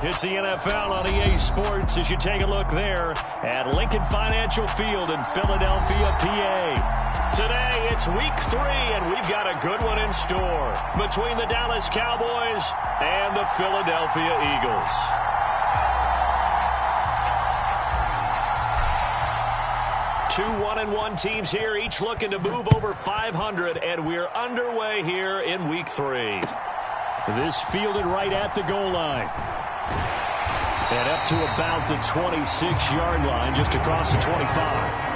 It's the NFL on EA Sports as you take a look there at Lincoln Financial Field in Philadelphia, PA. Today, it's week 3, and we've got a good one in store between the Dallas Cowboys and the Philadelphia Eagles. Two 1-1 teams here, each looking to move over 500, and we're underway here in week 3. This fielded right at the goal line. And up to about the 26-yard line, just across the 25.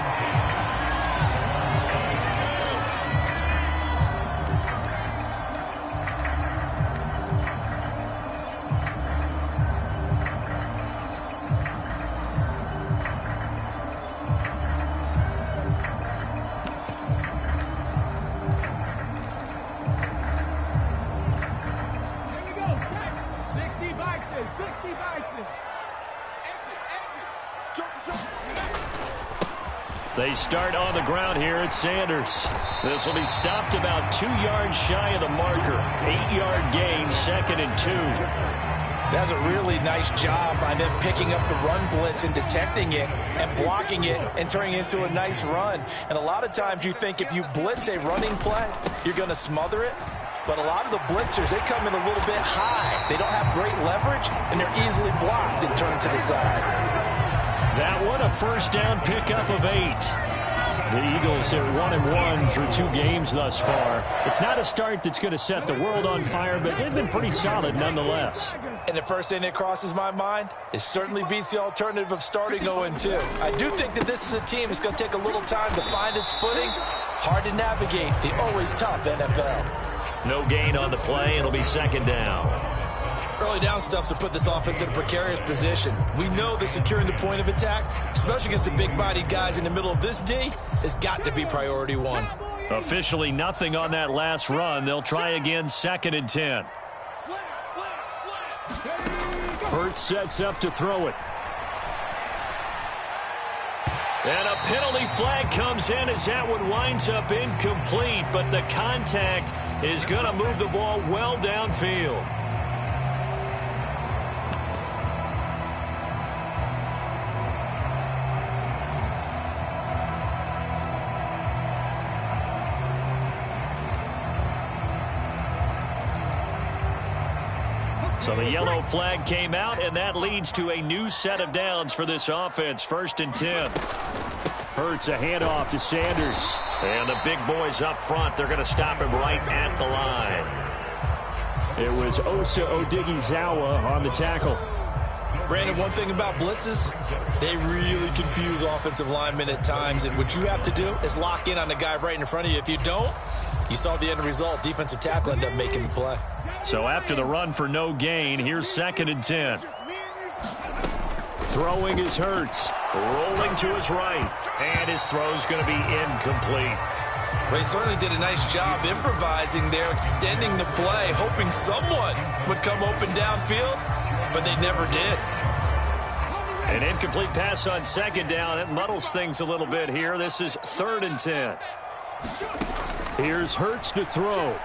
They start on the ground here at Sanders. This will be stopped about 2 yards shy of the marker. 8-yard gain, 2nd and 2. That's a really nice job by them picking up the run blitz and detecting it and blocking it and turning it into a nice run. And a lot of times you think if you blitz a running play, you're going to smother it. But a lot of the blitzers, they come in a little bit high. They don't have great leverage, and they're easily blocked and turned to the side. That one, a first down pickup of 8. The Eagles are 1-1 through 2 games thus far. It's not a start that's going to set the world on fire, but they've been pretty solid nonetheless. And the first thing that crosses my mind, it certainly beats the alternative of starting 0-2. I do think that this is a team that's going to take a little time to find its footing. Hard to navigate the always tough NFL. No gain on the play. It'll be 2nd down. Early down stuff to put this offense in a precarious position. We know that securing the point of attack, especially against the big-bodied guys in the middle of this D, has got to be priority 1. Officially nothing on that last run. They'll try again, 2nd and 10. Hurts sets up to throw it. And a penalty flag comes in as that one winds up incomplete, but the contact is going to move the ball well downfield. So the yellow flag came out, and that leads to a new set of downs for this offense. 1st and 10. Hurts a handoff to Sanders. And the big boys up front, they're going to stop him right at the line. It was Osa Odighizuwa on the tackle. Brandon, one thing about blitzes, they really confuse offensive linemen at times. And what you have to do is lock in on the guy right in front of you. If you don't, you saw the end result. Defensive tackle ended up making the play. So after the run for no gain, here's 2nd and 10. Throwing is Hurts. Rolling to his right. And his throw's going to be incomplete. Well, he certainly did a nice job improvising there, extending the play, hoping someone would come open downfield, but they never did. An incomplete pass on 2nd down. It muddles things a little bit here. This is 3rd and 10. Here's Hurts to throw.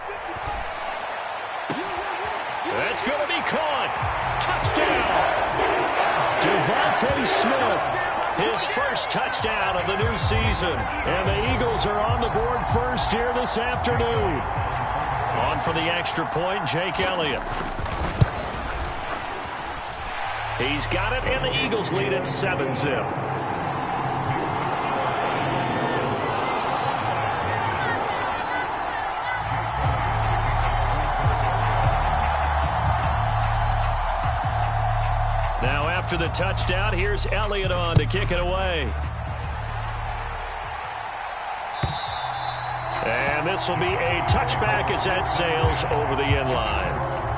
That's going to be caught. Touchdown. Devontae Smith, his first touchdown of the new season. And the Eagles are on the board first here this afternoon. On for the extra point, Jake Elliott. He's got it, and the Eagles lead at 7-0. After the touchdown, here's Elliott on to kick it away. And this will be a touchback as that sails over the end line.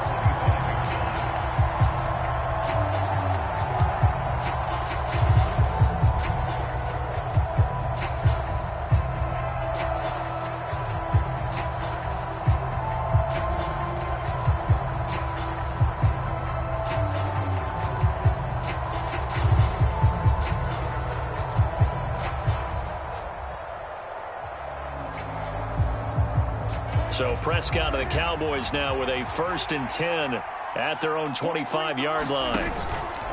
So Prescott and the Cowboys now with a 1st and 10 at their own 25-yard line.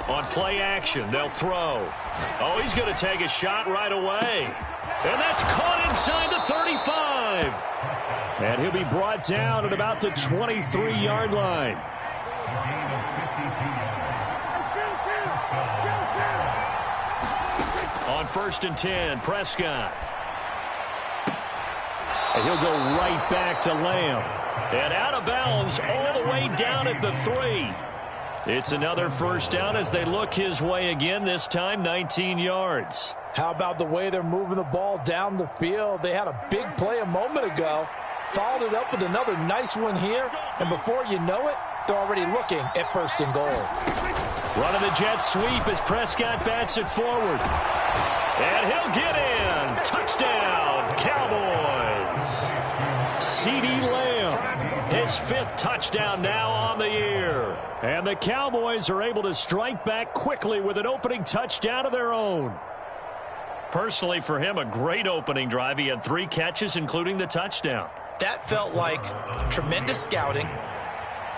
On play action, they'll throw. Oh, he's going to take a shot right away. And that's caught inside the 35. And he'll be brought down at about the 23-yard line. On 1st and 10, Prescott. And he'll go right back to Lamb. And out of bounds all the way down at the 3. It's another first down as they look his way again, this time 19 yards. How about the way they're moving the ball down the field? They had a big play a moment ago, followed it up with another nice one here, and before you know it, they're already looking at 1st and goal. Running the jet sweep as Prescott bats it forward. And he'll get in. Touchdown, Cowboys. CeeDee Lamb, his 5th touchdown now on the year. And the Cowboys are able to strike back quickly with an opening touchdown of their own. Personally, for him, a great opening drive. He had 3 catches, including the touchdown. That felt like tremendous scouting,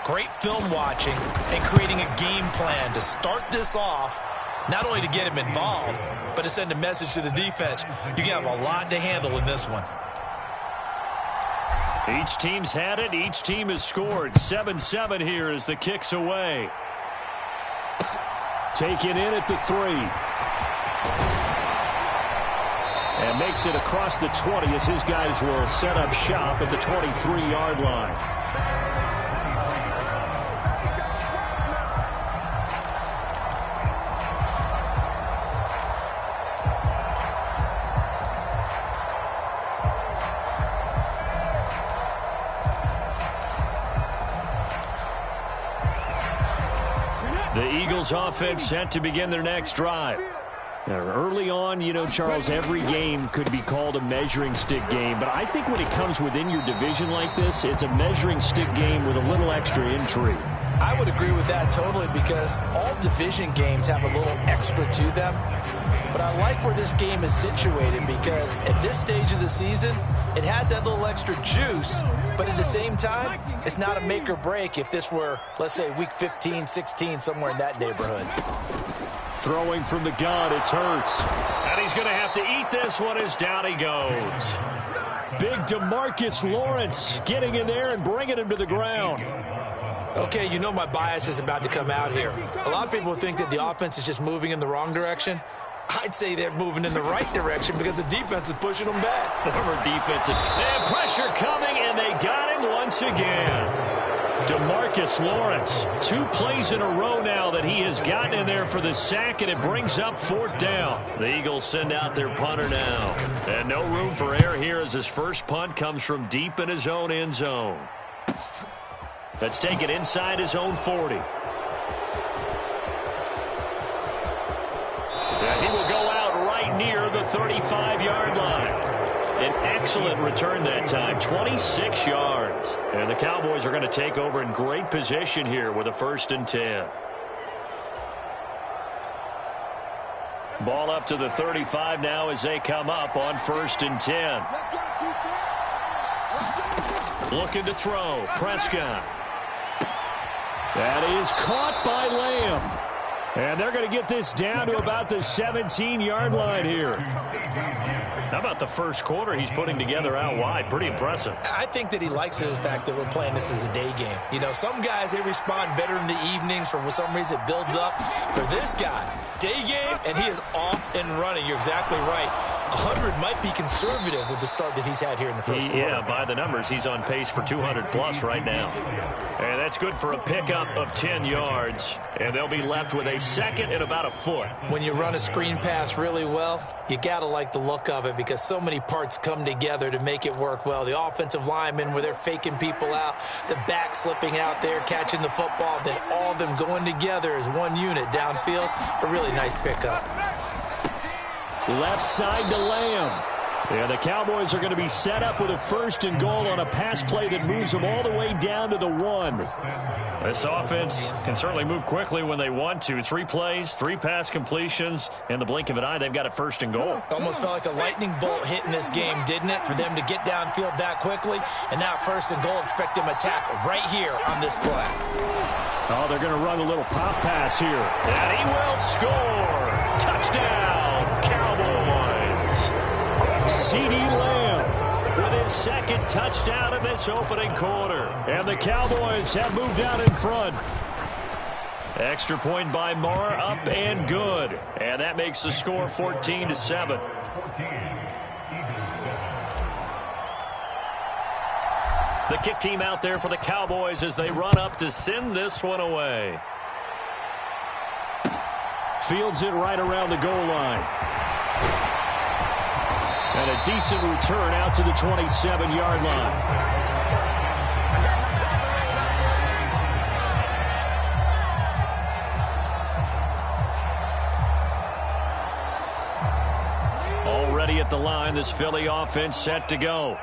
great film watching, and creating a game plan to start this off, not only to get him involved, but to send a message to the defense. You have a lot to handle in this one. Each team's had it. Each team has scored. 7-7 here as the kick's away. Taken in at the 3. And makes it across the 20 as his guys will set up shop at the 23-yard line. The Eagles offense set to begin their next drive. Now, early on, you know, Charles, every game could be called a measuring stick game. But I think when it comes within your division like this, it's a measuring stick game with a little extra intrigue. I would agree with that totally because all division games have a little extra to them. But I like where this game is situated because at this stage of the season, it has that little extra juice. But at the same time, it's not a make or break if this were, let's say, week 15, 16, somewhere in that neighborhood. Throwing from the gun, it's Hurts. And he's going to have to eat this one as down he goes. Big DeMarcus Lawrence getting in there and bringing him to the ground. Okay, you know my bias is about to come out here. A lot of people think that the offense is just moving in the wrong direction. I'd say they're moving in the right direction because the defense is pushing them back. Former defensive. They have pressure coming, and they got him once again. DeMarcus Lawrence, 2 plays in a row now that he has gotten in there for the sack, and it brings up 4th down. The Eagles send out their punter now. And no room for error here as his first punt comes from deep in his own end zone. Let's take it inside his own 40. And he will go out right near the 35-yard line. An excellent return that time, 26 yards. And the Cowboys are going to take over in great position here with a 1st and 10. Ball up to the 35 now as they come up on 1st and 10. Looking to throw, Prescott. That is caught by Lamb. And they're going to get this down to about the 17-yard line here. How about the first quarter he's putting together out wide? Pretty impressive. I think that he likes the fact that we're playing this as a day game. You know, some guys, they respond better in the evenings. For some reason, it builds up. For this guy, day game, and he is off and running. You're exactly right. 100 might be conservative with the start that he's had here in the first quarter. Yeah, by the numbers, he's on pace for 200-plus right now. And that's good for a pickup of 10 yards. And they'll be left with a 2nd and about a foot. When you run a screen pass really well, you got to like the look of it because so many parts come together to make it work well. The offensive linemen where they're faking people out, the back slipping out there, catching the football, then all of them going together as one unit downfield. A really nice pickup. Left side to Lamb. Yeah, the Cowboys are going to be set up with a 1st and goal on a pass play that moves them all the way down to the 1. This offense can certainly move quickly when they want to. 3 plays, 3 pass completions. In the blink of an eye, they've got a 1st and goal. Almost felt like a lightning bolt hit in this game, didn't it? For them to get downfield that quickly. And now 1st and goal, expect them to attack right here on this play. Oh, they're going to run a little pop pass here. And he will score. Touchdown, Cowboys. CeeDee Lamb with his 2nd touchdown in this opening quarter. And the Cowboys have moved out in front. Extra point by Marr, up and good. And that makes the score 14-7. The kick team out there for the Cowboys as they run up to send this one away. Fields it right around the goal line. And a decent return out to the 27-yard line. Already at the line, this Philly offense set to go.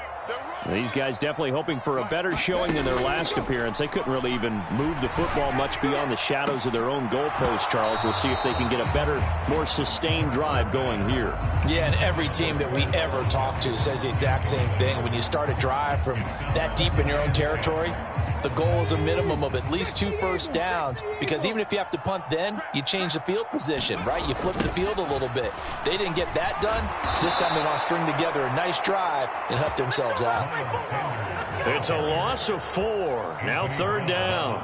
These guys definitely hoping for a better showing than their last appearance. They couldn't really even move the football much beyond the shadows of their own goalpost, Charles. We'll see if they can get a better, more sustained drive going here. Yeah, and every team that we ever talk to says the exact same thing. When you start a drive from that deep in your own territory, the goal is a minimum of at least 2 first downs, because even if you have to punt then, you change the field position, right? You flip the field a little bit. They didn't get that done. This time they want to string together a nice drive and help themselves out. It's a loss of 4. Now 3rd down.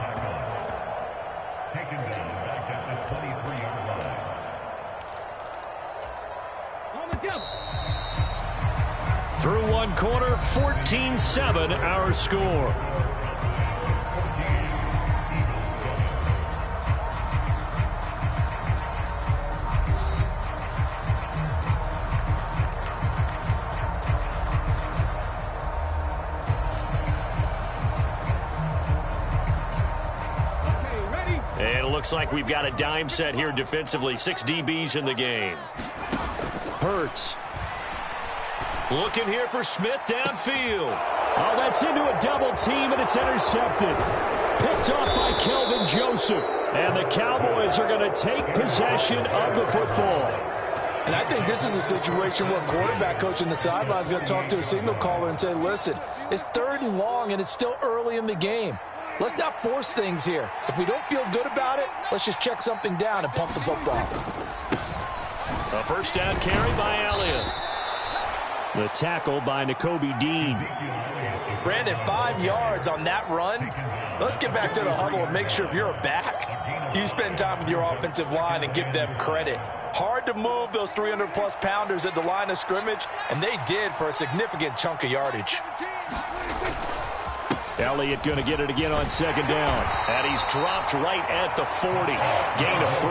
Through 1 quarter, 14-7 our score. And it looks like we've got a dime set here defensively. 6 DBs in the game. Hurts. Looking here for Smith downfield. Oh, that's into a double team, and it's intercepted. Picked off by Kelvin Joseph. And the Cowboys are going to take possession of the football. And I think this is a situation where quarterback coach in the sideline is going to talk to a signal caller and say, listen, it's 3rd and long, and it's still early in the game. Let's not force things here. If we don't feel good about it, let's just check something down and pump the football. A 1st down carry by Elliott. The tackle by Nakobe Dean. Brandon, 5 yards on that run. Let's get back to the huddle and make sure if you're a back, you spend time with your offensive line and give them credit. Hard to move those 300-plus pounders at the line of scrimmage, and they did for a significant chunk of yardage. Elliott going to get it again on 2nd down. And he's dropped right at the 40. Gain of 3.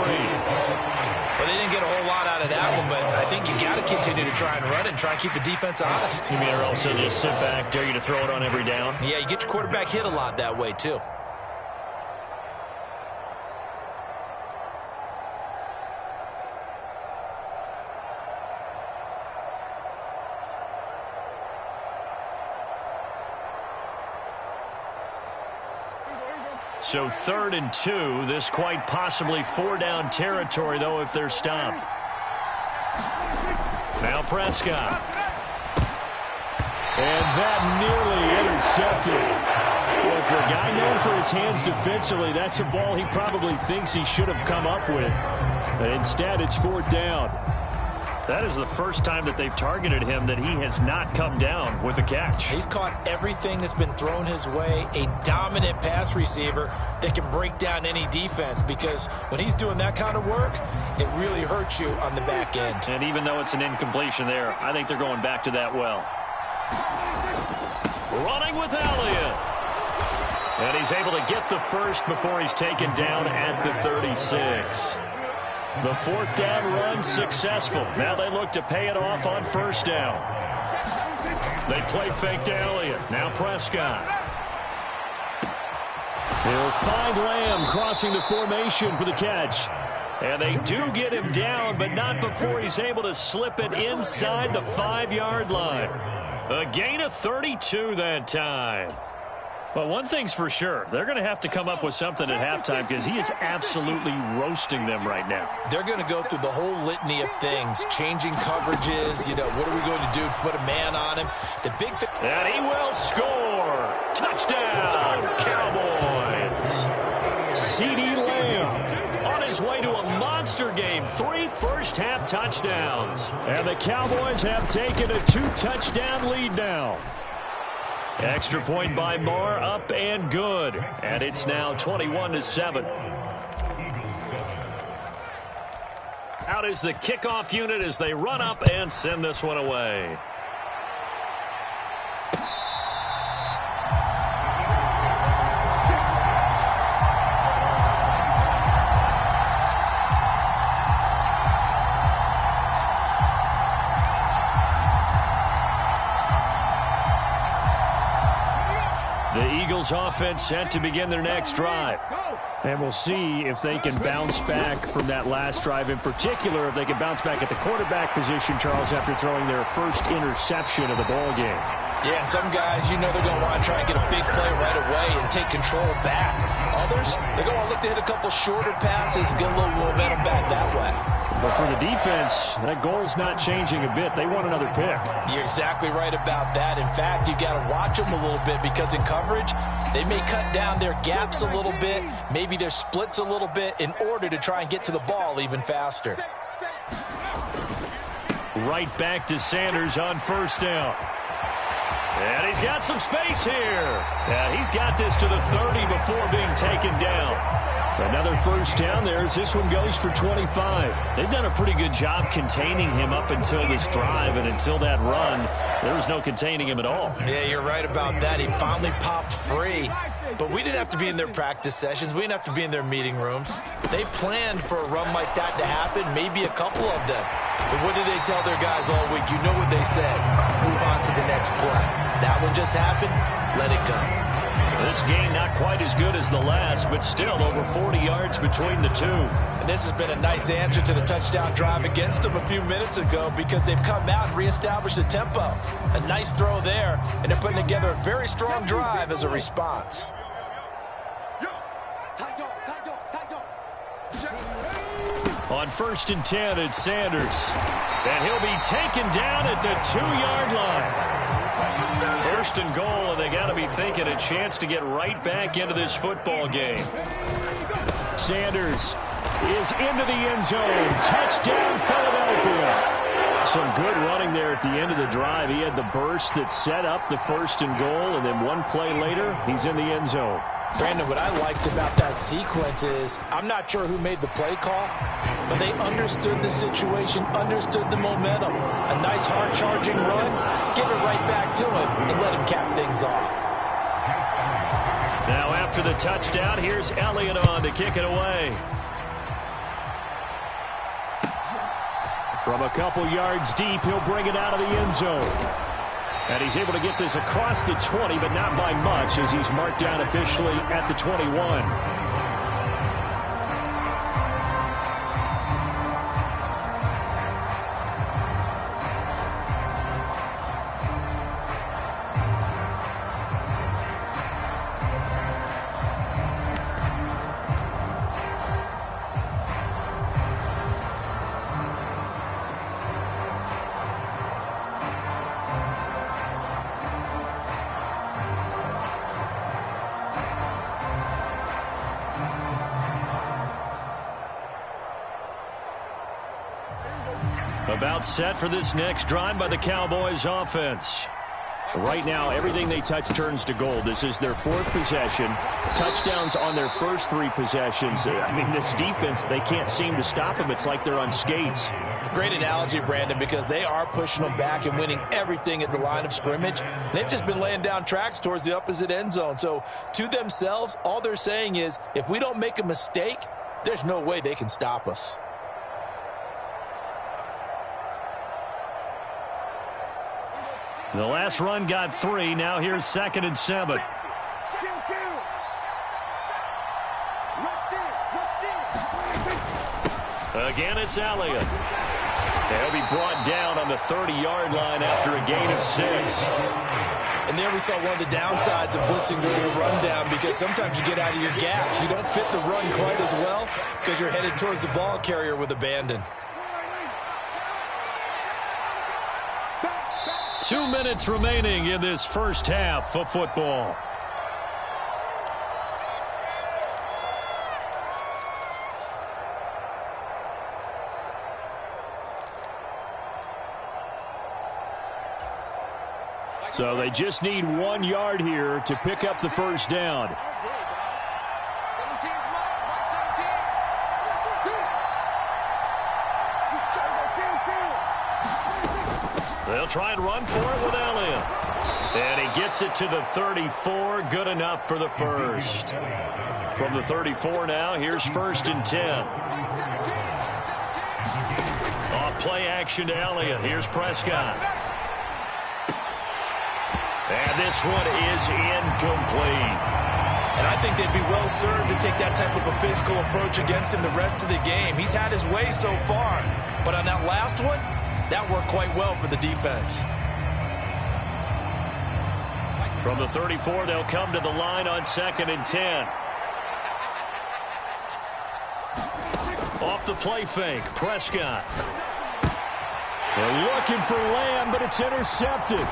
Well, they didn't get a whole lot out of that one, but I think you got to continue to try and run and try and keep the defense honest. You mean or also just sit back, dare you to throw it on every down? Yeah, you get your quarterback hit a lot that way, too. So 3rd and 2. This quite possibly 4-down territory, though, if they're stopped. Now Prescott. And that nearly intercepted. Well, for a guy known for his hands defensively, that's a ball he probably thinks he should have come up with. But instead, it's 4th down. That is the first time that they've targeted him that he has not come down with a catch. He's caught everything that's been thrown his way. A dominant pass receiver that can break down any defense, because when he's doing that kind of work, it really hurts you on the back end. And even though it's an incompletion there, I think they're going back to that well. Running with Elliott. And he's able to get the first before he's taken down at the 36. The 4th down run successful. Now they look to pay it off on 1st down. They play fake to Elliott. Now Prescott. They'll find Lamb crossing the formation for the catch. And they do get him down, but not before he's able to slip it inside the 5-yard line. A gain of 32 that time. Well, one thing's for sure. They're going to have to come up with something at halftime because he is absolutely roasting them right now. They're going to go through the whole litany of things, changing coverages. You know, what are we going to do to put a man on him? The big thing. And he will score. Touchdown, Cowboys. CeeDee Lamb on his way to a monster game. 3 first-half touchdowns. And the Cowboys have taken a 2-touchdown lead now. Extra point by Moore, up and good. And it's now 21-7. Out is the kickoff unit as they run up and send this one away. Offense set to begin their next drive. And we'll see if they can bounce back from that last drive. In particular, if they can bounce back at the quarterback position, Charles, after throwing their first interception of the ball game. Yeah, and some guys, you know they're going to want to try and get a big play right away and take control back. Others, they're going to look to hit a couple shorter passes, get a little momentum back that way. But for the defense, that goal's not changing a bit. They want another pick. You're exactly right about that. In fact, you got to watch them a little bit because in coverage, they may cut down their gaps a little bit, maybe their splits a little bit in order to try and get to the ball even faster. Right back to Sanders on first down. And he's got some space here. And he's got this to the 30 before being taken down. Another first down there as this one goes for 25. They've done a pretty good job containing him up until this drive, and until that run, there was no containing him at all. Yeah, you're right about that. He finally popped free. But we didn't have to be in their practice sessions. We didn't have to be in their meeting rooms. They planned for a run like that to happen, maybe a couple of them. But what did they tell their guys all week? You know what they said. Move on to the next play. That one just happened. Let it go. This game not quite as good as the last, but still over 40 yards between the two. And this has been a nice answer to the touchdown drive against them a few minutes ago because they've come out and reestablished the tempo. A nice throw there, and they're putting together a very strong drive as a response. On 1st and 10, it's Sanders. And he'll be taken down at the 2-yard line. 1st and goal, and they got to be thinking a chance to get right back into this football game. Sanders is into the end zone. Touchdown, Philadelphia. Some good running there at the end of the drive. He had the burst that set up the 1st and goal, and then one play later, he's in the end zone. Brandon, what I liked about that sequence is I'm not sure who made the play call, but they understood the situation, understood the momentum. A nice hard-charging run, give it right back to him, and let him cap things off. Now after the touchdown, here's Elliott on to kick it away. From a couple yards deep, he'll bring it out of the end zone. And he's able to get this across the 20, but not by much, as he's marked down officially at the 21. About set for this next drive by the Cowboys offense. Right now, everything they touch turns to gold. This is their 4th possession. Touchdowns on their first 3 possessions. I mean, this defense, they can't seem to stop them. It's like they're on skates. Great analogy, Brandon, because they are pushing them back and winning everything at the line of scrimmage. They've just been laying down tracks towards the opposite end zone. So, to themselves, all they're saying is, if we don't make a mistake, there's no way they can stop us. The last run got 3. Now here's 2nd and 7. Again, it's Elliott. He'll be brought down on the 30-yard line after a gain of 6. And there we saw one of the downsides of blitzing during a rundown, because sometimes you get out of your gaps. You don't fit the run quite as well because you're headed towards the ball carrier with abandon. 2 minutes remaining in this first half of football. So they just need 1 yard here to pick up the first down. They'll try and run for it with Elliott. And he gets it to the 34. Good enough for the first. From the 34 now, here's 1st and 10. Off play action to Elliott. Here's Prescott. And this one is incomplete. And I think they'd be well served to take that type of a physical approach against him the rest of the game. He's had his way so far. But on that last one, that worked quite well for the defense. From the 34, they'll come to the line on 2nd and 10. Off the play fake, Prescott. They're looking for Lamb, but it's intercepted.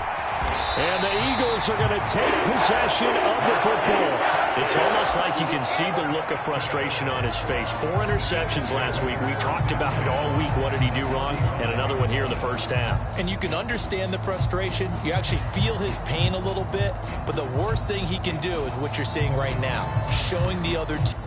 And the Eagles are going to take possession of the football. It's almost like you can see the look of frustration on his face. 4 interceptions last week. We talked about it all week. What did he do wrong? And another one here in the first half. And you can understand the frustration. You actually feel his pain a little bit. But the worst thing he can do is what you're seeing right now, showing the other team